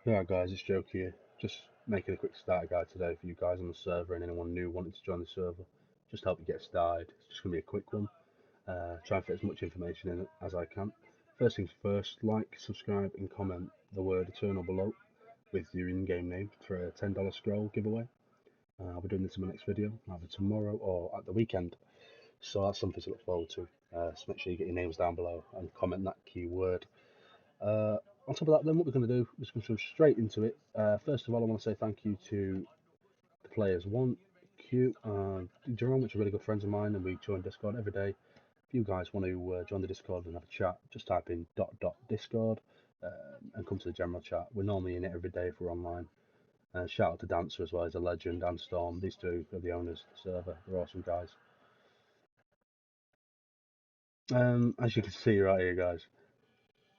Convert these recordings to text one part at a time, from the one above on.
Alright guys, it's Joke here. Just making a quick starter guide today for you guys on the server and anyone new wanting to join the server. Just to help you get started. It's just going to be a quick one. Try and fit as much information in it as I can. First things first, like, subscribe and comment the word Eternal below with your in-game name for a $10 scroll giveaway. I'll be doing this in my next video, either tomorrow or at the weekend. So that's something to look forward to. So make sure you get your names down below and comment that keyword. Uh, on top of that, then what we're going to do is going to go straight into it. First of all, I want to say thank you to the players 1, Q, and Jerome, which are really good friends of mine, and we join Discord every day. If you guys want to join the Discord and have a chat, just type in .discord and come to the general chat. We're normally in it every day if we're online. Shout out to Dancer as well, he's a legend, and Storm. These two are the owners of the server. They're awesome guys. As you can see right here, guys,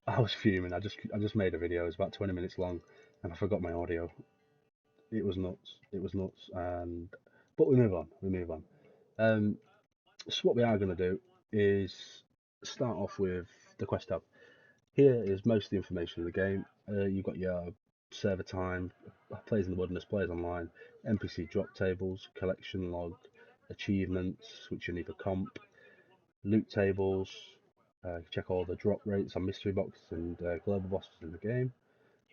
I was fuming. I just made a video. It's about 20 minutes long, and I forgot my audio. It was nuts. It was nuts. And but we move on. We move on. So what we are going to do is start off with the quest hub. Here is most of the information of the game. You've got your server time, players in the wilderness, players online, NPC drop tables, collection log, achievements, which you need for comp, loot tables. Check all the drop rates on mystery boxes and global bosses in the game.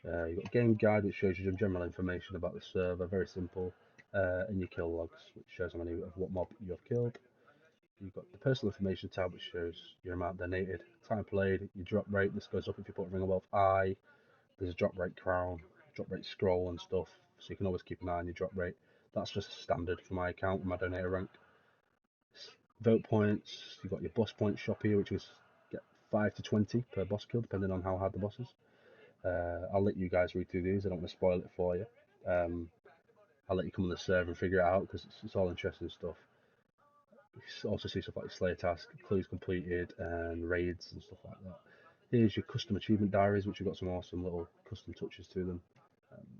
You've got a game guide which shows you some general information about the server, very simple, and your kill logs, which shows how many of what mob you have killed. You've got the personal information tab, which shows your amount donated, time played, your drop rate. This goes up if you put Ring of Wealth I. There's a drop rate crown, drop rate scroll, and stuff, so you can always keep an eye on your drop rate. That's just standard for my account with my donator rank. Vote points. You've got your boss point shop here, which is get 5 to 20 per boss kill, depending on how hard the boss is. I'll let you guys read through these. I don't want to spoil it for you. I'll let you come on the server and figure it out because it's all interesting stuff. You also see stuff like Slayer task, clues completed, and raids and stuff like that. Here's your custom achievement diaries, which have got some awesome little custom touches to them.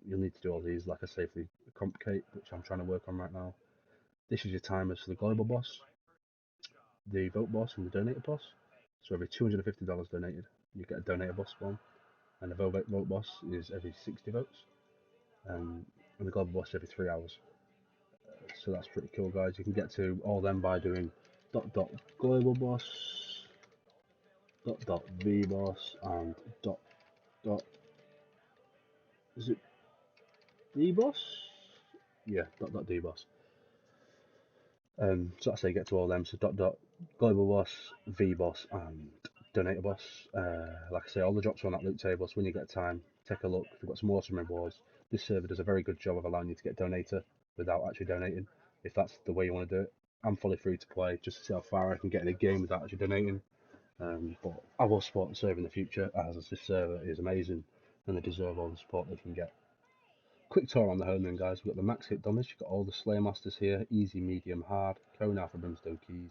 You'll need to do all these, like I say, for the complicate, which I'm trying to work on right now. This is your timers for the global boss, the vote boss, and the donator boss. So every $250 donated, you get a donator boss spawn, and the vote boss is every 60 votes, and the global boss every 3 hours. So that's pretty cool, guys. You can get to all them by doing global boss, v boss, and dot is it d boss? Yeah, d boss. So that's how you get to all them. So global boss, v boss, and donator boss. Like I say, all the drops are on that loot table. So when you get time, take a look. We've got some awesome rewards. This server does a very good job of allowing you to get donator without actually donating, if that's the way you want to do it. I'm fully free to play just to see how far I can get in a game without actually donating. But I will support the server in the future, as this server is amazing and they deserve all the support they can get. Quick tour on the home then, guys. We've got the max hit dummies. You've got all the Slayer Masters here, easy, medium, hard, Cone Alpha Brimstone Keys,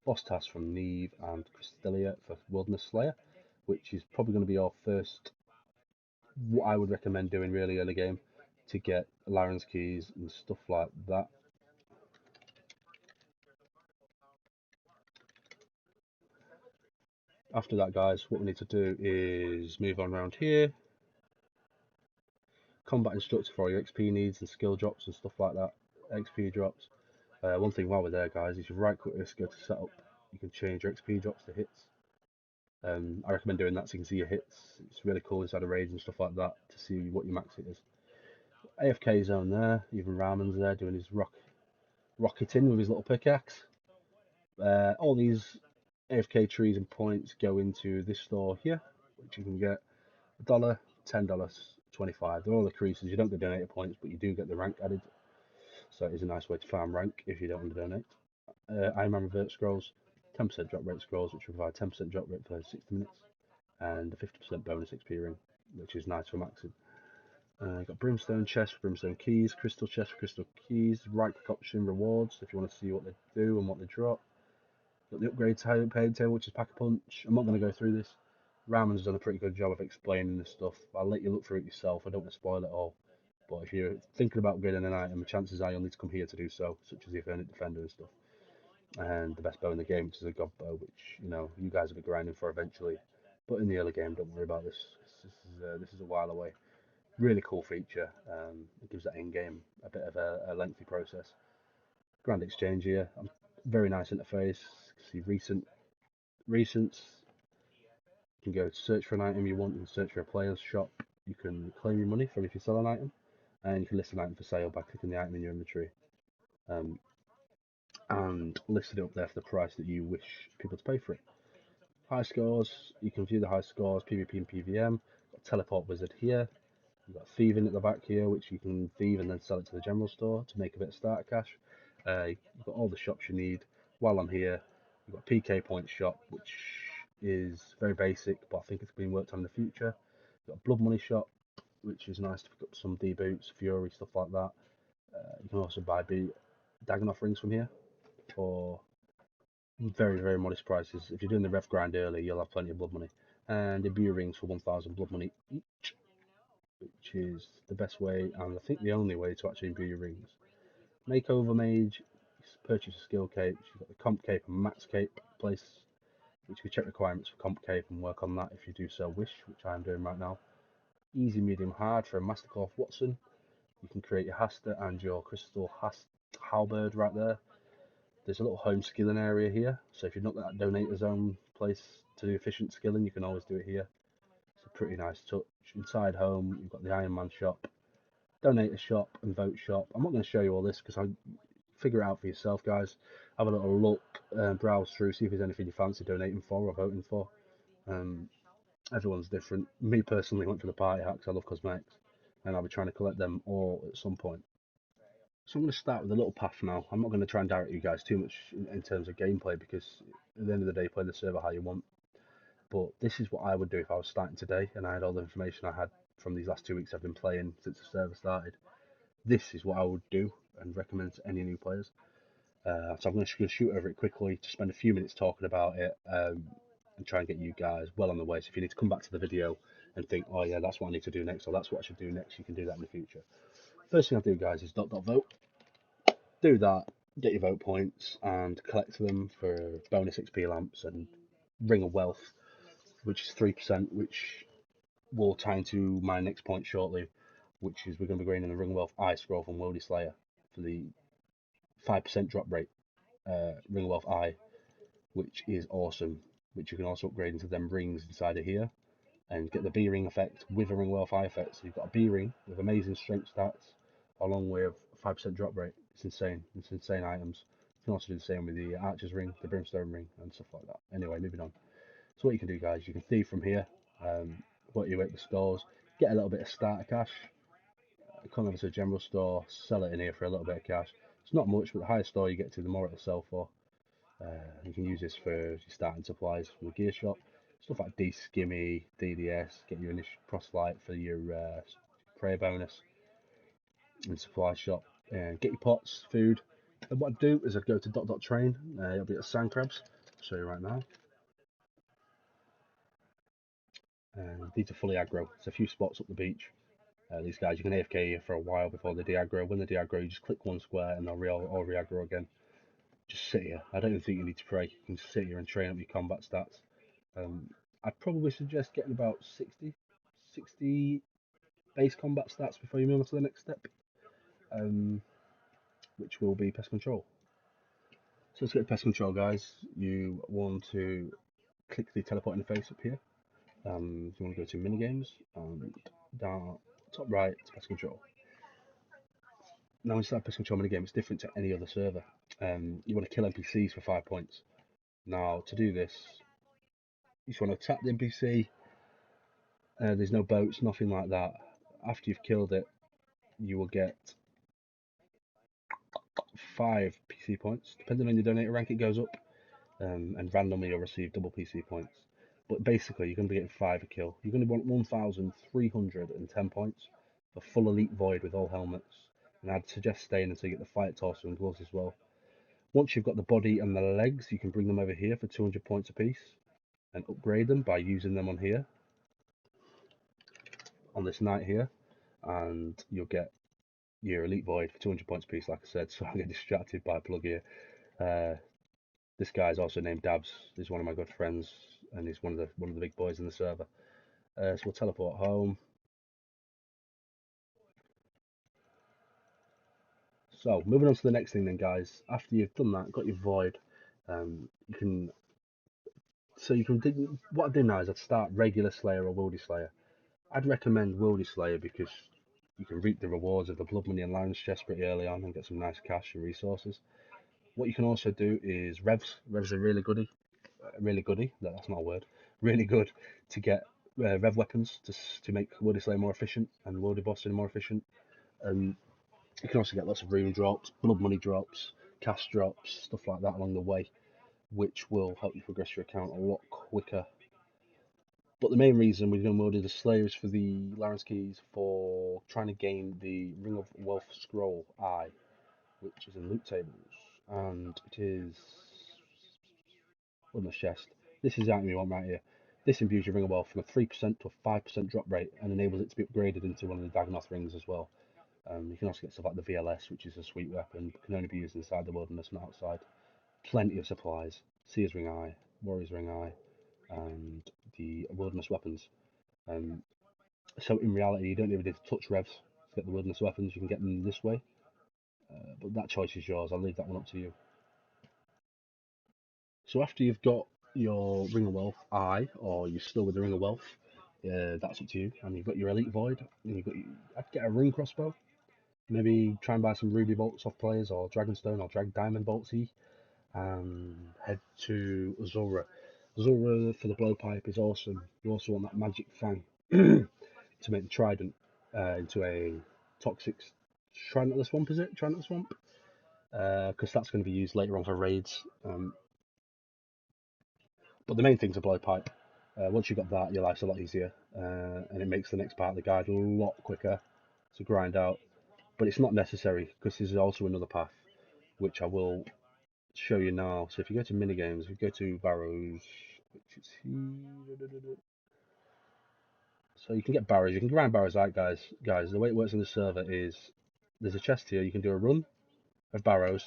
boss tasks from Neve and Cristelia for Wilderness Slayer, which is probably going to be your first, what I would recommend doing really early game to get Laren's Keys and stuff like that. After that, guys, what we need to do is move on around here. Combat instructor for your XP needs and skill drops and stuff like that. XP drops. One thing while we're there, guys, is you right click this, go to setup. You can change your XP drops to hits. I recommend doing that so you can see your hits. It's really cool inside of raids and stuff like that to see what your max hit is. AFK zone there. Even Ramon's there doing his rocketing with his little pickaxe. All these AFK trees and points go into this store here, which you can get $1, $10, 25. They're all increases. You don't get donated points, but you do get the rank added. So it is a nice way to farm rank if you don't want to donate. Iron Man Revert Scrolls, 10% drop rate scrolls, which provide 10% drop rate for 60 minutes, and a 50% bonus XP ring, which is nice for maxing. You've got Brimstone Chest for Brimstone Keys, Crystal Chest for Crystal Keys, right click option rewards if you want to see what they do and what they drop. Got the upgrade paid table, which is Pack a Punch. I'm not going to go through this. Ramon's done a pretty good job of explaining this stuff. I'll let you look through it yourself. I don't want to spoil it all. But if you're thinking about upgrading an item, chances are you'll need to come here to do so, such as the Infinite Defender and stuff. And the best bow in the game, which is a God bow, which you guys will be grinding for eventually. But in the early game, don't worry about this. This is a while away. Really cool feature. It gives that in-game a bit of a lengthy process. Grand exchange here. Very nice interface. See recents. You can go search for an item you want and search for a player's shop. You can claim your money from if you sell an item, and you can list an item for sale by clicking the item in your inventory. And listed it up there for the price that you wish people to pay for it. High scores, you can view the high scores, PvP and PvM. Got teleport wizard here. You've got thieving at the back here, which you can thieve and then sell it to the general store to make a bit of starter cash. You've got all the shops you need. While I'm here, you've got PK point shop, which is very basic, but I think it's being worked on in the future. You've got blood money shop, which is nice to pick up some D boots, Fury, stuff like that. You can also buy Dagonoff rings from here for very, very modest prices. If you're doing the rev grind early, you'll have plenty of blood money. And imbue rings for 1,000 blood money each, which is the best way, and I think the only way to actually imbue your rings. Makeover mage, purchase a skill cape. You've got the comp cape and max cape place, which you can check requirements for comp cape and work on that if you do so wish, which I am doing right now. Easy, medium, hard for a Mastercloth Watson. You can create your Hasta and your Crystal Halberd right there. There's a little home skilling area here, so if you've not got that donator zone place to do efficient skilling, you can always do it here. It's a pretty nice touch. Inside home, you've got the Iron Man shop, donator shop, and vote shop. I'm not going to show you all this because I figure it out for yourself, guys. Have a little look, browse through, see if there's anything you fancy donating for or voting for. Everyone's different. Me personally went for the party hacks. I love cosmetics, and I'll be trying to collect them all at some point. So I'm going to start with a little path now. I'm not going to try and direct you guys too much in terms of gameplay because at the end of the day, play the server how you want. But this is what I would do if I was starting today and I had all the information I had from these last 2 weeks I've been playing since the server started. This is what I would do and recommend to any new players. So I'm going to shoot over it quickly, to spend a few minutes talking about it, and try and get you guys well on the way. So if you need to come back to the video and think, oh yeah, that's what I need to do next, or that's what I should do next, you can do that in the future. First thing I'll do, guys, is vote. Do that, get your vote points, and collect them for bonus XP lamps and Ring of Wealth, which is 3%, which will tie into my next point shortly, which is we're going to be going in the Ring of Wealth Eye Scroll from Worldy Slayer for the 5% drop rate Ring of Wealth Eye, which is awesome, which you can also upgrade into them rings inside of here and get the B ring effect with a Ring of Wealth Eye effect. So you've got a B ring with amazing strength stats along with 5% drop rate. It's insane. It's insane items. You can also do the same with the Archer's ring, the Brimstone ring, and stuff like that. Anyway, moving on. So what you can do, guys, you can thieve from here, work your way up the stores, get a little bit of starter cash, come over to a general store, sell it in here for a little bit of cash. It's not much, but the higher store you get to, the more it'll sell for. You can use this for your starting supplies from the gear shop. Stuff like D-Skimmy, DDS, get your initial proselyte for your prayer bonus and supply shop. Get your pots, food. And what I'd do is I'd go to Train. It'll be at Sand Crabs. I'll show you right now. These are fully aggro. It's a few spots up the beach. These guys, you can AFK here for a while before they de-aggro. When they de-aggro, you just click one square and they'll re-aggro again. Just sit here. I don't even think you need to pray. You can sit here and train up your combat stats. I'd probably suggest getting about 60 base combat stats before you move on to the next step, which will be Pest Control. So let's get to Pest Control, guys. You want to click the teleport interface up here. You want to go to minigames and down top right to Pest Control. Now inside Pest Control minigame, it's different to any other server. You want to kill NPCs for 5 points. Now to do this, you just want to attack the NPC. There's no boats, nothing like that. After you've killed it, you will get 5 PC points. Depending on your donator rank, it goes up, and randomly you'll receive double PC points. But basically, you're going to be getting 5 a kill. You're going to want 1,310 points for full elite void with all helmets. And I'd suggest staying until you get the fight torso and gloves as well. Once you've got the body and the legs, you can bring them over here for 200 points apiece and upgrade them by using them on here, on this knight here, and you'll get your elite void for 200 points apiece, like I said. So I get distracted by a plug here. This guy's also named Dabs. He's one of my good friends, and he's one of the big boys in the server. So we'll teleport home. So moving on to the next thing then, guys. After you've done that, got your void, you can what I do now is I'd start regular Slayer or Wildy Slayer. I'd recommend Wildy Slayer because you can reap the rewards of the blood money and lion's chest pretty early on and get some nice cash and resources. What you can also do is revs. Revs are really goody. That's not a word. Really good to get rev weapons to make Wildy Slayer more efficient and Wildy bossing more efficient. You can also get lots of rune drops, blood money drops, cash drops, stuff like that along the way, which will help you progress your account a lot quicker. But the main reason we're going to order the Slayer is for the Lawrence keys for trying to gain the Ring of Wealth Scroll Eye, which is in loot tables, and it is on the chest. This is the item you want right here. This imbues your Ring of Wealth from a 3% to a 5% drop rate and enables it to be upgraded into one of the Dagonoth rings as well. You can also get stuff like the VLS, which is a sweet weapon, but can only be used inside the wilderness, not outside. Plenty of supplies. Seer's Ring Eye, Warrior's Ring Eye, and the wilderness weapons. So in reality, you don't even need to touch revs to get the wilderness weapons. You can get them this way, but that choice is yours. I'll leave that one up to you. So after you've got your Ring of Wealth Eye, or you're still with the Ring of Wealth, that's up to you. And you've got your Elite Void, and I'd get a Rune Crossbow. Maybe try and buy some Ruby Bolts off players, or Dragonstone, or Drag Diamond Boltsy, and head to Azura. Azura for the blowpipe is awesome. You also want that Magic Fang to make the Trident into a toxic Trident of the Swamp, is it? Trident of the Swamp? Because that's going to be used later on for raids. But the main thing's a blowpipe. Once you've got that, your life's a lot easier, and it makes the next part of the guide a lot quicker to grind out. But it's not necessary, because there's also another path, which I will show you now. So if you go to minigames, if you go to Barrows, which is here, so you can get Barrows, you can grind Barrows out, guys. The way it works on the server is there's a chest here. You can do a run of Barrows,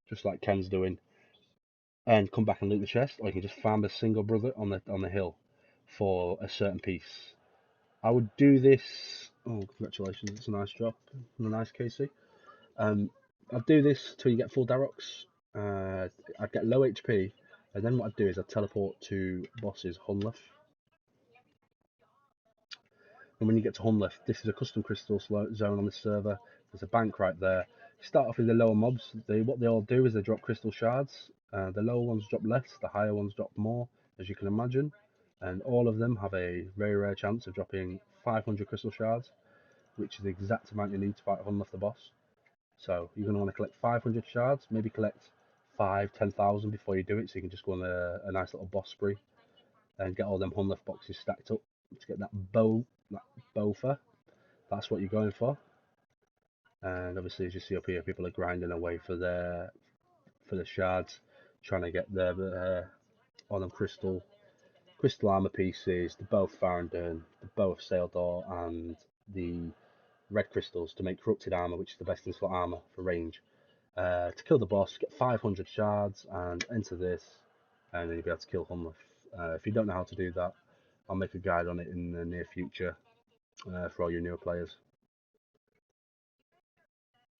just like Ken's doing, and come back and loot the chest, or you can just farm a single brother on the hill for a certain piece. I would do this. Oh, congratulations! It's a nice drop from a nice KC. I'd do this till you get full Darox. I'd get low HP, and then what I'd do is I'd teleport to bosses Hunlef. And when you get to Hunlef, this is a custom crystal zone on this server. There's a bank right there. You start off with the lower mobs. What they all do is they drop crystal shards. The lower ones drop less, the higher ones drop more, as you can imagine. And all of them have a very rare chance of dropping 500 crystal shards, which is the exact amount you need to fight Hunlef the boss. So you're going to want to collect 500 shards, maybe collect 10,000 before you do it, so you can just go on a nice little boss spree and get all them Hunlef boxes stacked up to get that bofa. That's what you're going for. And obviously, as you see up here, people are grinding away for the shards, trying to get their all them crystal armor pieces, the bow of Farringdon, the bow of Saildor, and the red crystals to make corrupted armor, which is the best in slot armor for range. To kill the boss, get 500 shards and enter this, and then you'll be able to kill Hunlef. If you don't know how to do that, I'll make a guide on it in the near future for all your newer players.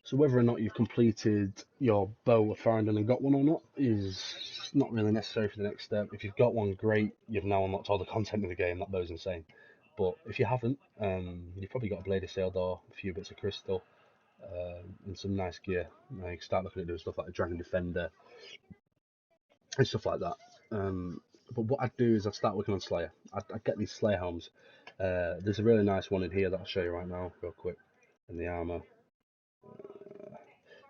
So whether or not you've completed your bow of Farringdon and got one or not is not really necessary for the next step. If you've got one, great, you've now unlocked all the content in the game, that bow's insane. But if you haven't, you've probably got a Blade of Saildor, a few bits of crystal, and some nice gear. You can start looking at doing stuff like the Dragon Defender and stuff like that. But what I'd do is I'd start working on Slayer. I'd get these Slayer helms. There's a really nice one in here that I'll show you right now, real quick, in the armor.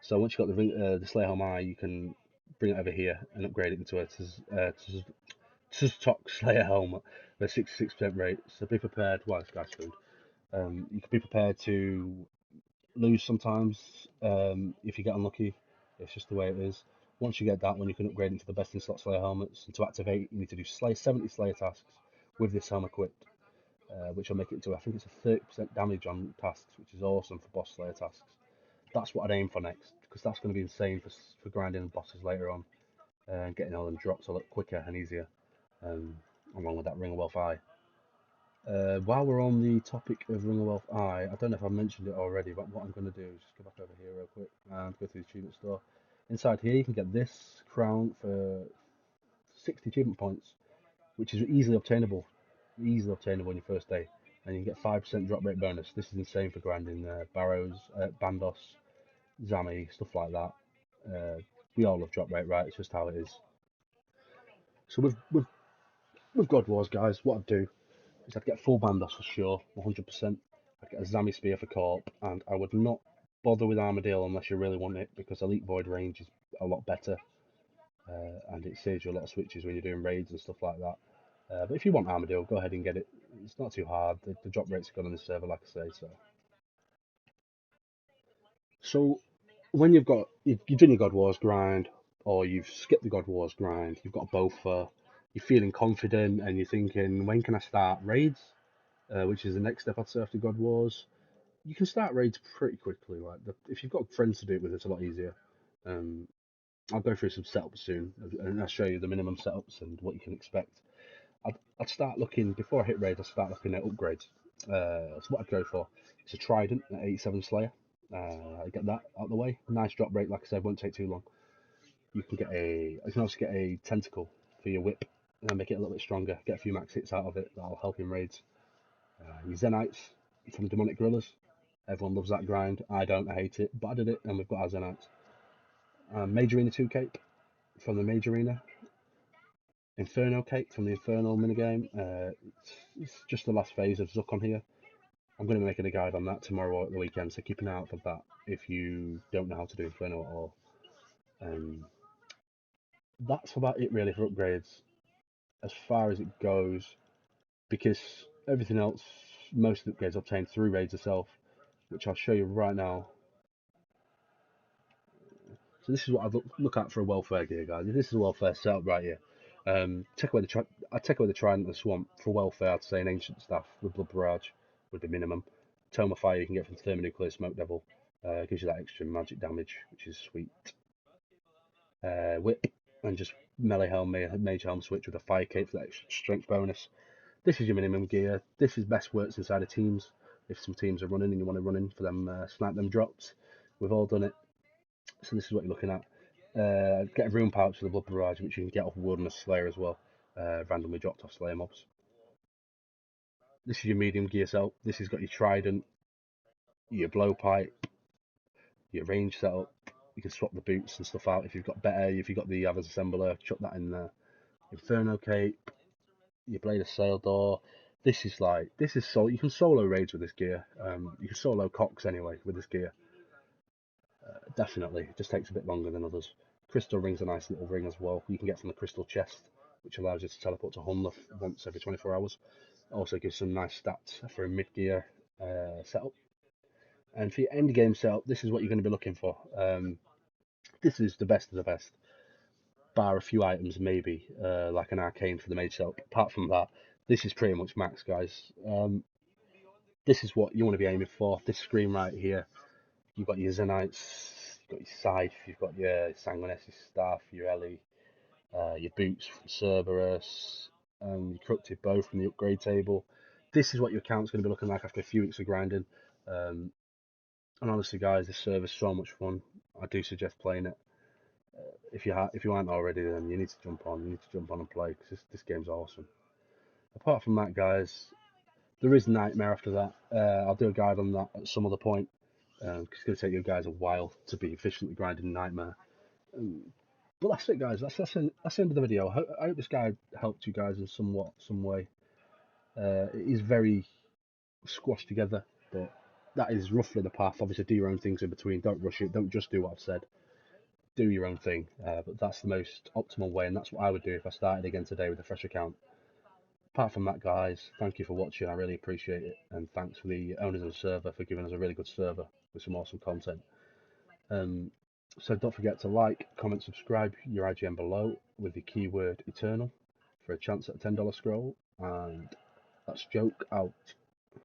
So once you've got the Slayer helm eye, you can bring it over here and upgrade it into a Tuztok Slayer helmet with a 66% rate. So be prepared. Well, this guy's food. You can be prepared to lose sometimes if you get unlucky. It's just the way it is. Once you get that one, you can upgrade into the best in slot Slayer helmets. And to activate, you need to do 70 Slayer tasks with this helmet equipped, which will make it to, I think it's a 30% damage on tasks, which is awesome for boss Slayer tasks. That's what I'd aim for next, because that's going to be insane for grinding bosses later on and getting all them drops a lot quicker and easier, along with that Ring of Wealth Eye. While we're on the topic of Ring of Wealth I don't know if I've mentioned it already, but what I'm going to do is just go back over here real quick and go through the achievement store. Inside here, you can get this crown for 60 achievement points, which is easily obtainable on your first day, and you can get 5% drop rate bonus. This is insane for grinding Barrows, Bandos, Zami, stuff like that. We all love drop rate, right? It's just how it is. So with God Wars, guys, what I'd do is I'd get full Bandos for sure, 100%. I'd get a Zami Spear for Corp, and I would not bother with Armadale unless you really want it, because Elite Void range is a lot better, and it saves you a lot of switches when you're doing raids and stuff like that. But if you want Armadale, go ahead and get it. It's not too hard. The drop rate's good on the server, like I say. So when you've done your God Wars grind, or you've skipped the God Wars grind, you've got both. You're feeling confident, and you're thinking, when can I start raids? Which is the next step I'd say after God Wars. You can start raids pretty quickly. If you've got friends to do it with, it's a lot easier. Um, I'll go through some setups soon, and I'll show you the minimum setups and what you can expect. I'd start looking before I hit raid. I'd start looking at upgrades. So what I'd go for is a Trident at 87 Slayer. I get that out of the way. Nice drop rate, like I said, won't take too long. You can also get a Tentacle for your whip, and make it a little bit stronger. Get a few max hits out of it. That'll help in raids. Your Zenites from Demonic Gorillas. Everyone loves that grind. I don't. I hate it, but I did it, and we've got our Zenites. Major Arena 2 cape from the Major Arena. Inferno cape from the Infernal minigame. It's just the last phase of Zuck on here. I'm going to be making a guide on that tomorrow or at the weekend, so keep an eye out for that if you don't know how to do Inferno at all. That's about it really for upgrades as far as it goes, because everything else, most of the upgrades obtained through raids itself, which I'll show you right now. So this is what I'd look at for a welfare gear, guys. This is a welfare setup right here. I'd take away the Trident and the Swamp. For welfare, I'd say an Ancient Staff with Blood Barrage would be minimum. Tome of Fire you can get from Thermonuclear Smoke Devil. Gives you that extra magic damage, which is sweet. Whip, and just melee helm, mage helm switch with a fire cape for that extra strength bonus. This is your minimum gear. This is best works inside of teams. If some teams are running and you want to run in for them, snipe them drops. We've all done it. So this is what you're looking at. Get a rune pouch for the Blood Barrage, which you can get off Wilderness Slayer as well. Randomly dropped off Slayer mobs. This is your medium gear setup. This has got your Trident, your blowpipe, your range setup. You can swap the boots and stuff out if you've got better. If you've got the Avers Assembler, chuck that in there. Inferno cape, your Blade of Sail Door. This is you can solo raids with this gear. You can solo Cox anyway with this gear. Definitely, it just takes a bit longer than others. Crystal Ring's a nice little ring as well. You can get from the Crystal Chest, which allows you to teleport to Hunluf once every 24 hours. Also gives some nice stats for a mid-gear setup. And for your end game setup, this is what you're going to be looking for. This is the best of the best, bar a few items maybe, like an arcane for the mage setup. Apart from that, this is pretty much max, guys. This is what you want to be aiming for. This screen right here, you've got your Zenites, you've got your Scythe, you've got your Sanguinesis Staff, your Ellie, your boots from Cerberus, and your Corrupted Bow from the upgrade table. This is what your account's going to be looking like after a few weeks of grinding. And honestly, guys, this server's so much fun. I do suggest playing it. If you aren't already, then you need to jump on. You need to jump on and play, because this game's awesome. Apart from that, guys, there is Nightmare after that. I'll do a guide on that at some other point, because it's going to take you guys a while to be efficiently grinding Nightmare. But that's it, guys. That's the end of the video. I hope this guide helped you guys in some way. It is very squashed together, but that is roughly the path. Obviously, do your own things in between. Don't rush it. Don't just do what I've said. Do your own thing. But that's the most optimal way, and that's what I would do if I started again today with a fresh account. Apart from that, guys, thank you for watching. I really appreciate it, and thanks for the owners of the server for giving us a really good server with some awesome content. So don't forget to like, comment, subscribe your IGN below with the keyword Eternal for a chance at a $10 scroll, and that's Joke out.